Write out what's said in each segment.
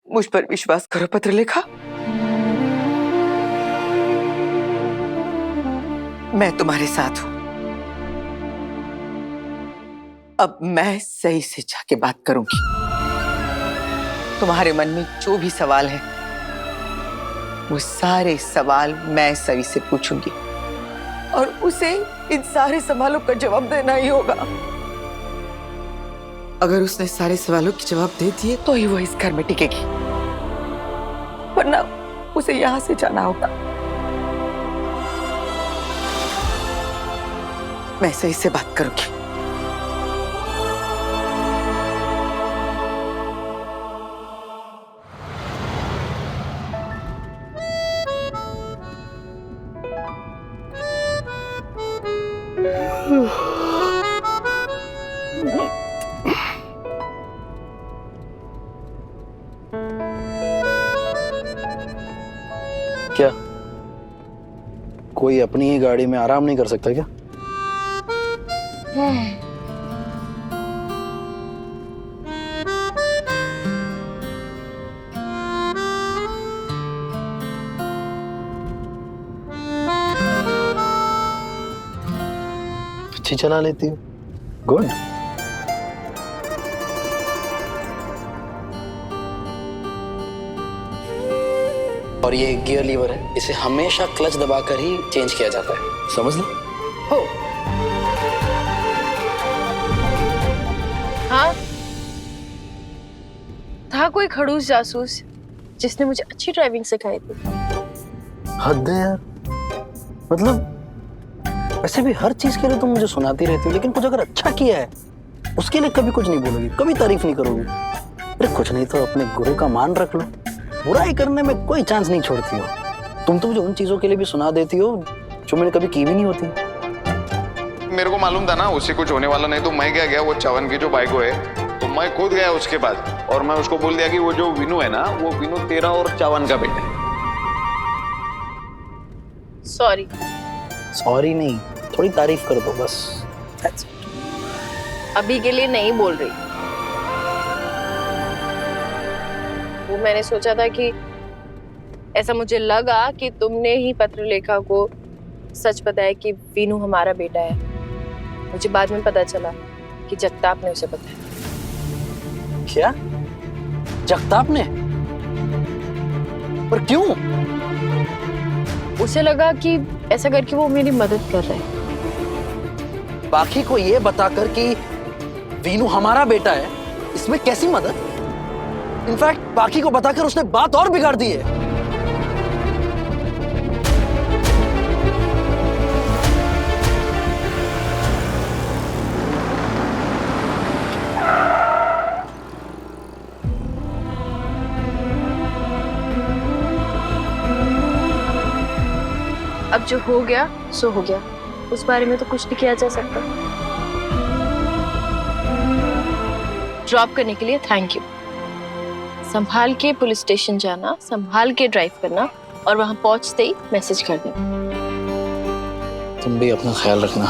मुझ पर विश्वास करो पत्रलेखा। मैं तुम्हारे साथ हूं। अब मैं सही से जाके बात करूंगी। तुम्हारे मन में जो भी सवाल है वो सारे सवाल मैं सही से पूछूंगी और उसे इन सारे सवालों का जवाब देना ही होगा। अगर उसने सारे सवालों के जवाब दे दिए तो ही वो इस घर में टिकेगी, वरना उसे यहां से जाना होगा। मैं सही से बात करूंगी। क्या कोई अपनी ही गाड़ी में आराम नहीं कर सकता क्या? अच्छी चला लेती हो, गुड। और ये गियर लीवर है, इसे हमेशा क्लच दबाकर ही चेंज किया जाता है, समझ लो। हो हाँ, था कोई खड़ूस जासूस जिसने मुझे अच्छी ड्राइविंग सिखाई थी। हद है यार। मतलब वैसे भी हर चीज के लिए तुम मुझे सुनाती रहती हो, लेकिन कुछ अगर अच्छा किया है उसके लिए कभी कुछ नहीं बोलोगी, कभी तारीफ नहीं करोगी। अरे कुछ नहीं तो अपने गुरु का मान रख लो, बुराई करने में कोई चांस नहीं छोड़ती हो। तुम तो मुझे उन चीजों के लिए भी सुना देती हो जो मैंने कभी की भी नहीं होती। मेरे को मालूम था ना उससे कुछ होने वाला नहीं, तो मैं क्या गया, वो चवन की जो बाइक है तो मैं खुद गया उसके पास और मैं उसको बोल दिया कि वो जो विनू है ना, वो विनू तेरा और चवन का बेटा है। सॉरी। सॉरी नहीं, थोड़ी तारीफ कर दो बस। अभी के लिए नहीं बोल रही। वो मैंने सोचा था कि ऐसा मुझे लगा कि तुमने ही पत्रलेखा को सच बताया कि वीनू हमारा बेटा है। मुझे बाद में पता चला कि जगताप ने उसे बताया। क्या? जगताप ने? पर क्यों? उसे लगा कि ऐसा करके वो मेरी मदद कर रहा है। बाकी को ये बताकर कि वीनू हमारा बेटा है, इसमें कैसी मदद? इनफैक्ट बाकी को बताकर उसने बात और बिगाड़ दी है। अब जो हो गया सो हो गया, उस बारे में तो कुछ नहीं किया जा सकता। ड्रॉप करने के लिए थैंक यू। संभाल के पुलिस स्टेशन जाना, संभाल के ड्राइव करना और वहां पहुंचते ही मैसेज कर देना। तुम भी अपना ख्याल रखना।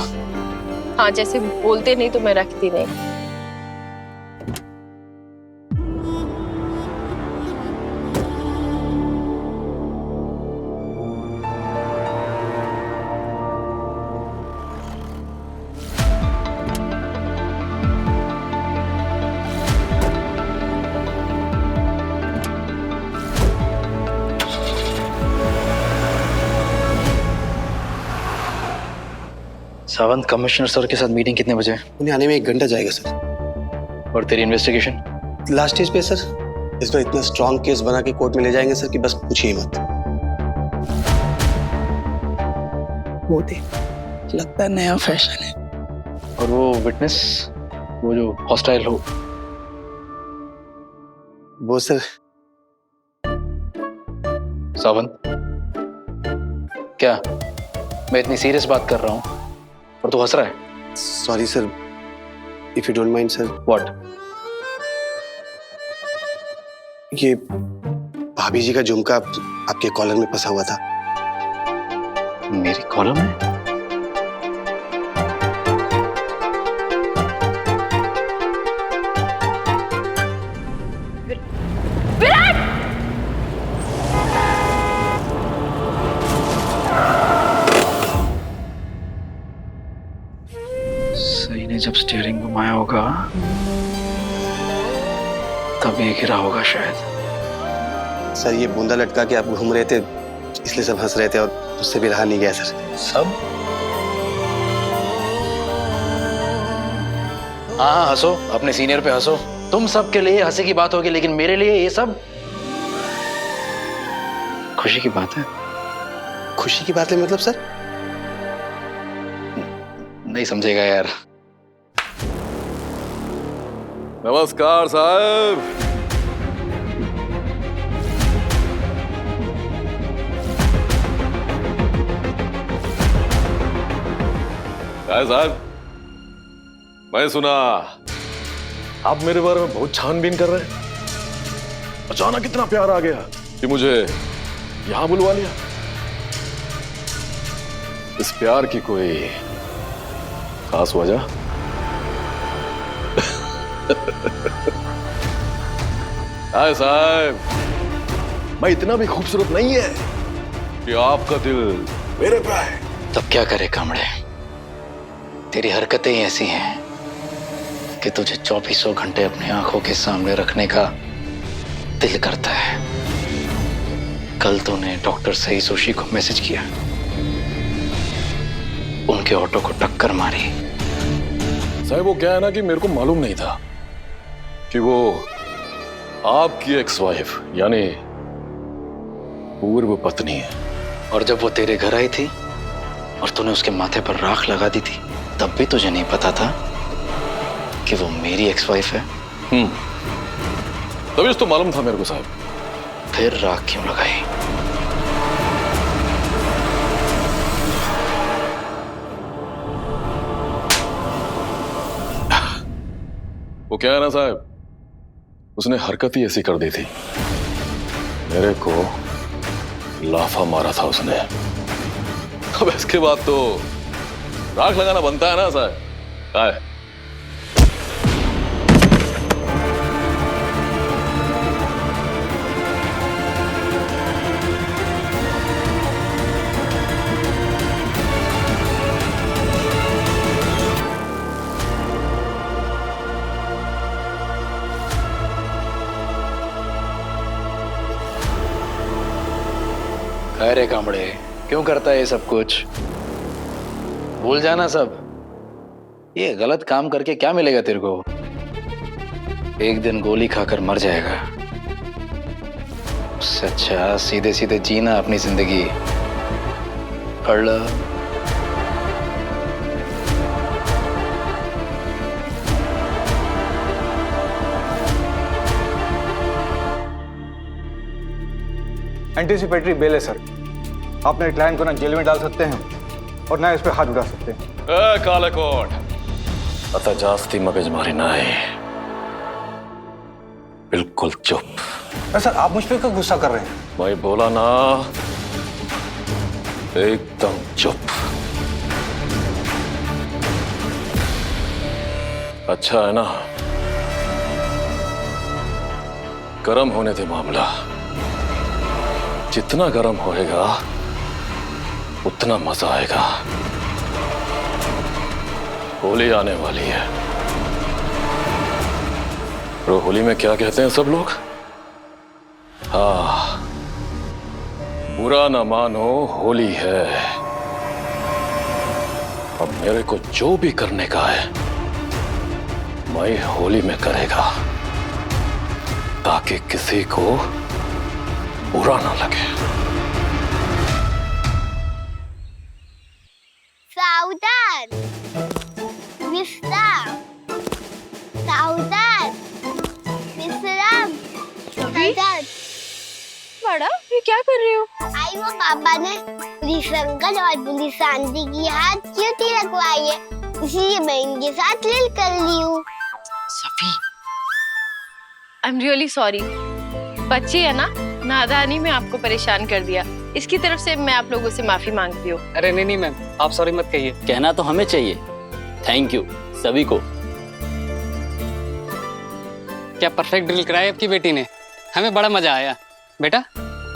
हाँ, जैसे बोलते नहीं तो मैं रखती नहीं। सावंत, कमिश्नर सर के साथ मीटिंग कितने बजे? उन्हें आने में 1 घंटा जाएगा सर। और तेरी इन्वेस्टिगेशन? लास्ट स्टेज पे सर। इसमें इतना स्ट्रॉन्ग केस बना के कोर्ट में ले जाएंगे सर कि बस पूछिए मत। वो देख, लगता है नया फैशन है। और वो विटनेस, वो जो हॉस्टाइल हो? वो सर। सावंत, क्या मैं इतनी सीरियस बात कर रहा हूँ और तू हंस रहा है? Sorry sir, if you don't mind sir. What? ये भाभी जी का झुमका आपके कॉलर में फंसा हुआ था। मेरी कॉलम में? विराट! घुमाया होगा तभी गिरा होगा शायद। सर ये बूंदा लटका के आप घूम रहे थे इसलिए सब हंस रहे थे और उससे भी रहा नहीं गया सर। सब? हाँ हंसो, अपने सीनियर पे हंसो। तुम सब के लिए हंसी की बात होगी, लेकिन मेरे लिए ये सब खुशी की बात है। खुशी की बात है मतलब सर? नहीं समझेगा यार। नमस्कार साहब। क्या है साहब, मैं सुना आप मेरे बारे में बहुत छानबीन कर रहे हैं। अचानक इतना प्यार आ गया कि मुझे यहां बुलवा लिया। इस प्यार की कोई खास वजह? हाय साहब, मैं इतना भी खूबसूरत नहीं है कि आपका दिल मेरे पे है। तब क्या करे कामड़े, तेरी हरकतें ही ऐसी हैं कि तुझे 2400 घंटे अपनी आंखों के सामने रखने का दिल करता है। कल तूने डॉक्टर सही सोशी को मैसेज किया, उनके ऑटो को टक्कर मारी। साहब वो क्या है ना कि मेरे को मालूम नहीं था कि वो आपकी एक्स वाइफ यानी पूर्व पत्नी है। और जब वो तेरे घर आई थी और तूने उसके माथे पर राख लगा दी थी, तब भी तुझे नहीं पता था कि वो मेरी एक्स वाइफ है। तभी तो मालूम था मेरे को साहब। फिर राख क्यों लगाई? वो क्या है ना साहब, उसने हरकत ही ऐसी कर दी थी। मेरे को लाफा मारा था उसने। अब इसके बाद तो राख लगाना बनता है ना साहब। काय अरे कामड़े, क्यों करता है ये सब कुछ? भूल जाना सब। ये गलत काम करके क्या मिलेगा तेरे को? एक दिन गोली खाकर मर जाएगा। उससे अच्छा सीधे सीधे जीना अपनी जिंदगी। पढ़ लो। एंटीसिपेटरी बेल है सर। आप मेरे क्लाइंट को ना जेल में डाल सकते हैं और ना इस पे हाथ उठा सकते हैं। काले कोट अता जास्ती मगजमारी ना है, बिल्कुल चुप। सर आप मुझ पे क्यों गुस्सा कर रहे हैं? मैं बोला ना, एकदम चुप। अच्छा है ना, गरम होने दे मामला। जितना गरम होएगा उतना मजा आएगा। होली आने वाली है। तो होली में क्या कहते हैं सब लोग? हाँ, बुरा न मानो होली है। अब मेरे को जो भी करने का है मैं होली में करेगा, ताकि किसी को बुरा ना लगे। सावधान, विश्राम, सावधान, विश्राम, सावधान। बड़ा, ये क्या कर रहे हो? आई वो पापा ने पुलिस अंकल और पुलिस आंटी की हाथ ड्यूटी लगवाई है, इसलिए मैं इनके साथ लिल कर ली हूँ। Safi, I am really sorry. बच्ची है ना, नादानी में आपको परेशान कर दिया। इसकी तरफ से मैं आप लोगों से माफी मांगती हूँ। अरे नहीं मैम, आप सॉरी मत कहिए। कहना तो हमें चाहिए। थैंक यू सभी को। क्या परफेक्ट ड्रिल कराई आपकी बेटी ने, हमें बड़ा मजा आया। बेटा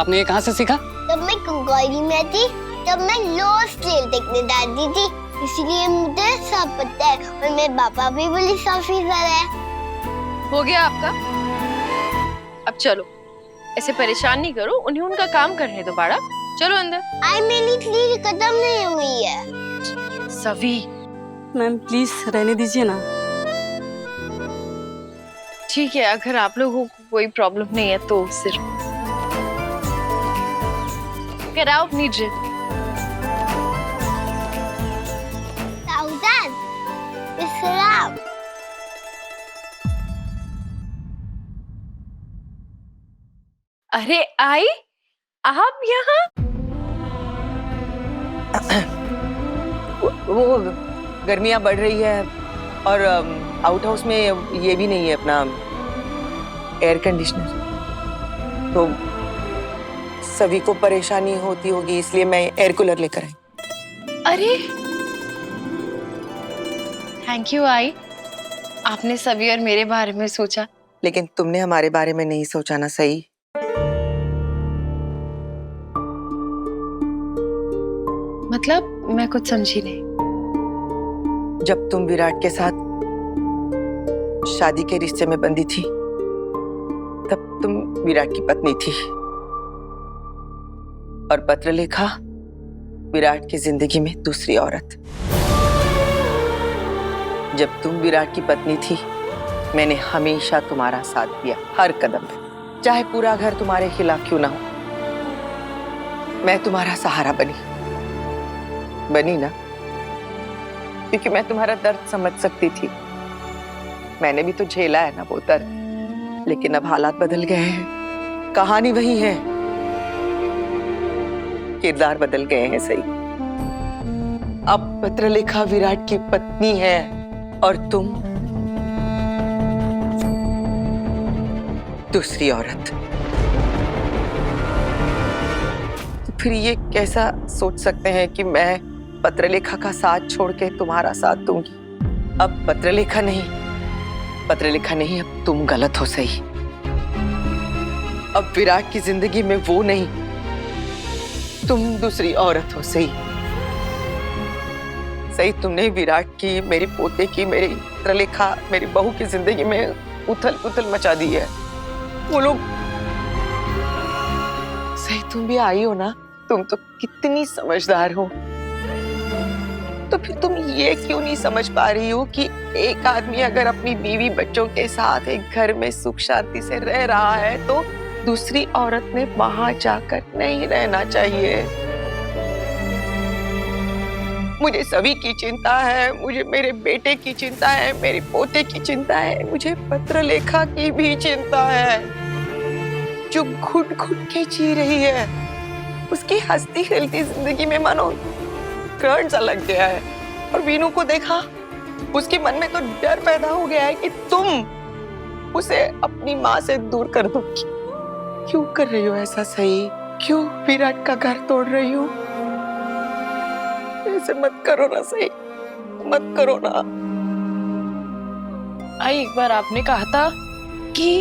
आपने ये कहाँ से सीखा? जब मैं कंगोरी में थी तब मैं लोस्ट ड्रिल देखने जाती थी, इसलिए मुझे सब पता है और मेरे पापा भी पुलिस ऑफिसर है। हो गया आपका? अब चलो, ऐसे परेशान नहीं करो, उन्हें उनका काम करने दो बाड़ा। चलो अंदर। आई मेरी स्लीव खत्म नहीं हुई है। सवी, मैम प्लीज रहने दीजिए ना। ठीक है, अगर आप लोगों को कोई प्रॉब्लम नहीं है तो सिर्फ get out, need it. साउदान, विश्राम। अरे आई, आप यहाँ? वो गर्मियाँ बढ़ रही है और आउट हाउस में ये भी नहीं है अपना एयर कंडीशनर, तो सभी को परेशानी होती होगी, इसलिए मैं एयर कूलर लेकर आई। अरे थैंक यू आई, आपने सभी और मेरे बारे में सोचा। लेकिन तुमने हमारे बारे में नहीं सोचा ना। सही, मतलब मैं कुछ समझी नहीं। जब तुम विराट के साथ शादी के रिश्ते में बंधी थी तब तुम विराट की पत्नी थी और पत्रलेखा विराट की जिंदगी में दूसरी औरत। जब तुम विराट की पत्नी थी मैंने हमेशा तुम्हारा साथ दिया, हर कदम पे, चाहे पूरा घर तुम्हारे खिलाफ क्यों ना हो। मैं तुम्हारा सहारा बनी ना, क्योंकि मैं तुम्हारा दर्द समझ सकती थी। मैंने भी तो झेला है ना वो दर्द, लेकिन अब हालात बदल गए हैं, कहानी वही है, किरदार बदल गए हैं। सही, अब पत्रलेखा विराट की पत्नी है और तुम दूसरी औरत। तो फिर ये कैसा सोच सकते हैं कि मैं पत्रलेखा का साथ छोड़ के तुम्हारा साथ दूंगी? अब पत्रलेखा नहीं, अब तुम गलत हो। सही, अब विराट की जिंदगी में वो नहीं, तुम दूसरी औरत हो। सही, तुमने विराट की, मेरे पोते की, मेरी पत्रलेखा, मेरी बहू की जिंदगी में उथल पुथल मचा दी है। वो लोग, सही तुम भी आई हो ना, तुम तो कितनी समझदार हो, तो फिर तुम ये क्यों नहीं समझ पा रही हो कि एक आदमी अगर अपनी बीवी बच्चों के साथ एक घर में सुख शांति से रह रहा है तो दूसरी औरत ने वहां जाकर नहीं रहना चाहिए। मुझे सभी की चिंता है, मुझे मेरे बेटे की चिंता है, मेरे पोते की चिंता है, मुझे पत्रलेखा की भी चिंता है जो घुट घुट के जी रही है। उसकी हंसती खेलती जिंदगी में मानो करंट सा लग गया है। और वीनू को देखा, उसके मन में तो डर पैदा हो गया है कि तुम उसे अपनी माँ से दूर कर दोगी। क्यों कर रही हो ऐसा? सही, क्यों विराट का घर तोड़ रही हो? ऐसे मत करो ना। सही, मत करो ना। आई, एक बार आपने कहा था कि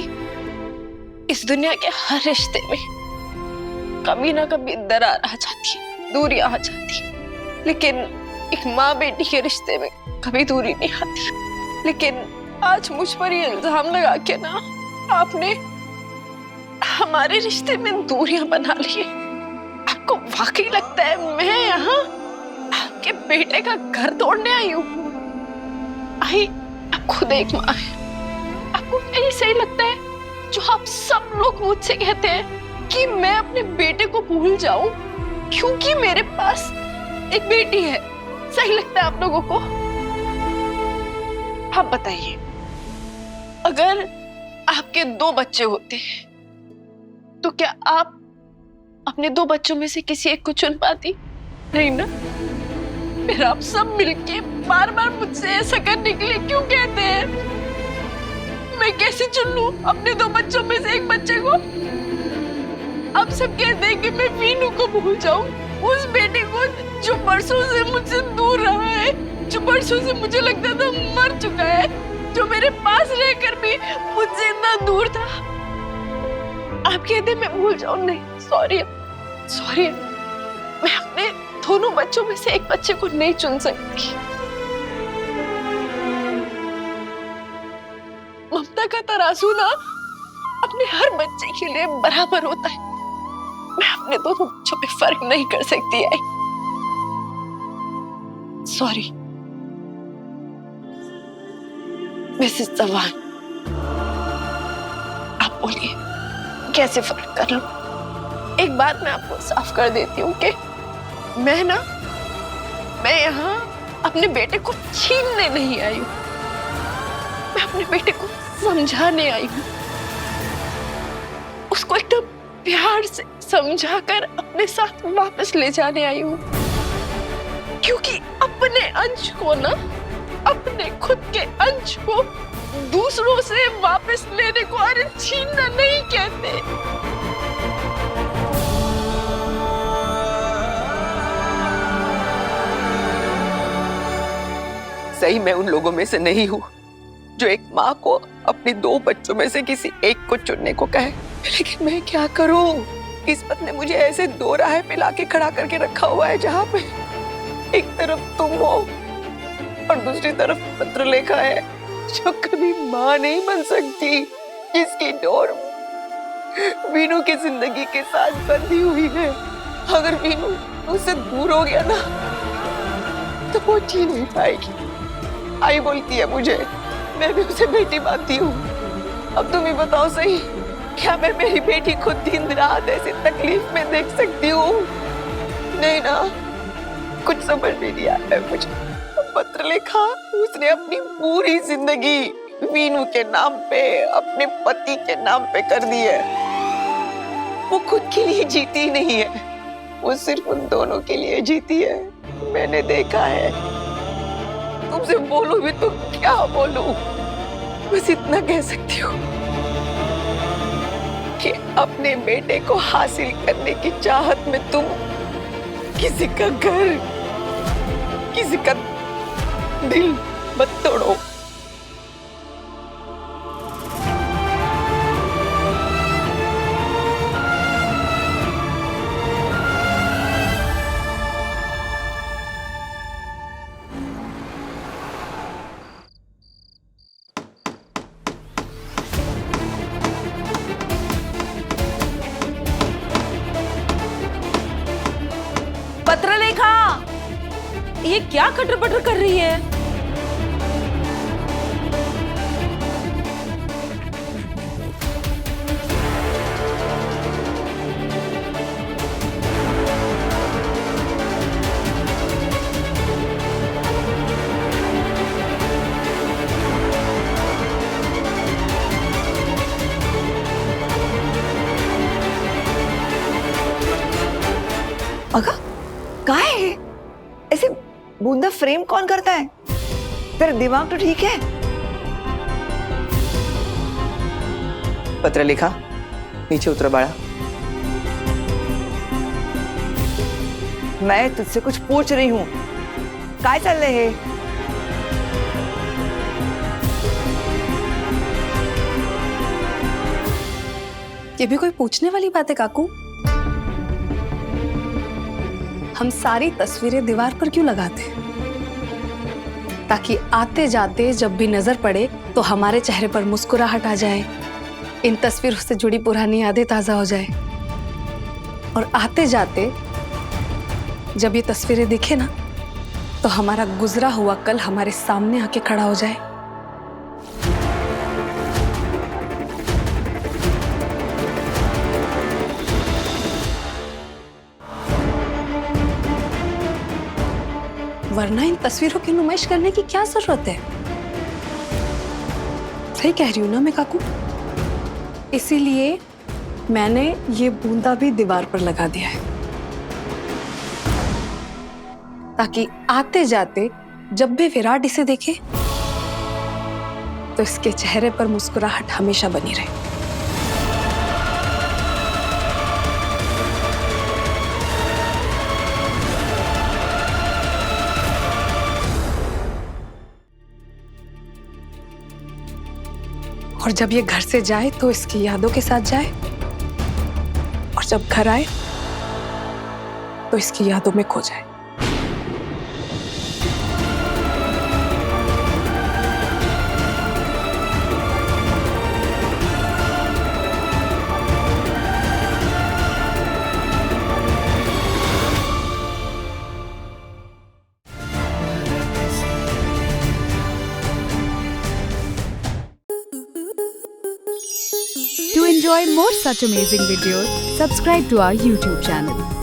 इस दुनिया के हर रिश्ते में कभी ना कभी दरार आ जाती है, दूरी आ जाती है, लेकिन एक माँ बेटी के रिश्ते में कभी दूरी नहीं आती। लेकिन आज मुझ पर ये इल्जाम लगा के ना आपने हमारे रिश्ते में दूरियां बना ली है। आपको वाकई लगता है मैं यहाँ आपके बेटे का घर तोड़ने आई हूँ? आई, आप खुद एक माँ है, आपको क्या ये सही लगता है जो आप सब लोग मुझसे कहते हैं कि मैं अपने बेटे को भूल जाऊं क्योंकि मेरे पास एक बेटी है? सही लगता है आप लोगों को? आप बताइए, अगर आपके 2 बच्चे होते तो क्या आप अपने 2 बच्चों में से किसी एक को चुन पाती? नहीं ना? फिर आप सब मिलके बार बार मुझसे ऐसा करने के लिए क्यों कहते हैं? मैं कैसे चुन लूं अपने 2 बच्चों में से एक बच्चे को? आप सब कहते हैं कि मैं वीनू को भूल जाऊं, उस बेटे को जो परसों से मुझसे दूर रहा है, जो परसों से मुझे लगता था मर चुका है, जो मेरे पास रहकर भी मुझसे इतना दूर था। आप कहते मैं भूल जाऊं? नहीं, सॉरी, मैं अपने दोनों बच्चों में से एक बच्चे को नहीं चुन सकती। ममता का तराजू ना अपने हर बच्चे के लिए बराबर होता है। मैं अपने दोनों बच्चों में फर्क नहीं कर सकती है। सॉरी मिसेस चौहान, आप बोलिए कैसे फर्क कर लूं? एक बात मैं आपको साफ कर देती हूँ कि मैं यहाँ अपने बेटे को छीनने नहीं आई हूँ। मैं अपने बेटे को समझाने आई हूँ, उसको एकदम प्यार से समझाकर अपने साथ वापस ले जाने आई हूँ। क्योंकि अपने अंश को ना, अपने खुद के अंश को दूसरों से वापस लेने को अरे छीनना नहीं कहते। सही मैं उन लोगों में से नहीं हूँ जो एक माँ को अपने दो बच्चों में से किसी एक को चुनने को कहे, लेकिन मैं क्या करूँ? किस्मत ने मुझे ऐसे दो राहें पे लाके खड़ा करके रखा हुआ है जहाँ पे एक तरफ तुम हो और दूसरी तरफ पत्रलेखा है जो कभी माँ नहीं बन सकती, जिसकी डोर वीनू की जिंदगी के साथ बंधी हुई है। अगर वीनू उससे दूर हो गया ना तो वो जी नहीं पाएगी। आई बोलती है मुझे, मैं भी उसे बेटी मानती हूँ। अब तुम ही बताओ सही, क्या मैं मेरी बेटी को दिन रात ऐसी तकलीफ में देख सकती हूँ? नहीं ना, कुछ समझ में नहीं आया मुझे। पत्रलेखा उसने अपनी पूरी जिंदगी वीनू के नाम पे, अपने पति के नाम पे कर दी है। वो खुद के लिए जीती नहीं है, वो सिर्फ उन दोनों के लिए जीती है। मैंने देखा है। तुमसे बोलूं भी तो क्या बोलूं? बस इतना कह सकती हूँ कि अपने बेटे को हासिल करने की चाहत में तुम किसी का घर, किसी का दिल मत तोड़ो। पत्रलेखा, ये क्या कटर पटर कर रही है? अगा कहाँ है? ऐसे बूंदा फ्रेम कौन करता है? तेरा दिमाग तो ठीक है? पत्रलेखा नीचे उतर बाड़ा। मैं तुझसे कुछ पूछ रही हूँ, काय चल रहे है? ये भी कोई पूछने वाली बात है काकू? हम सारी तस्वीरें दीवार पर क्यों लगाते हैं? ताकि आते जाते जब भी नजर पड़े तो हमारे चेहरे पर मुस्कुराहट आ जाए, इन तस्वीरों से जुड़ी पुरानी यादें ताजा हो जाए, और आते जाते जब ये तस्वीरें दिखे ना तो हमारा गुजरा हुआ कल हमारे सामने आके खड़ा हो जाए। वरना इन तस्वीरों की नुमाइश करने की क्या जरूरत है? सही कह रही हूं ना मैं काकू? इसीलिए मैंने ये बूंदा भी दीवार पर लगा दिया है, ताकि आते जाते जब भी विराट इसे देखे तो इसके चेहरे पर मुस्कुराहट हमेशा बनी रहे। और जब ये घर से जाए तो इसकी यादों के साथ जाए, और जब घर आए तो इसकी यादों में खो जाए। enjoy more such amazing videos, subscribe to our YouTube channel.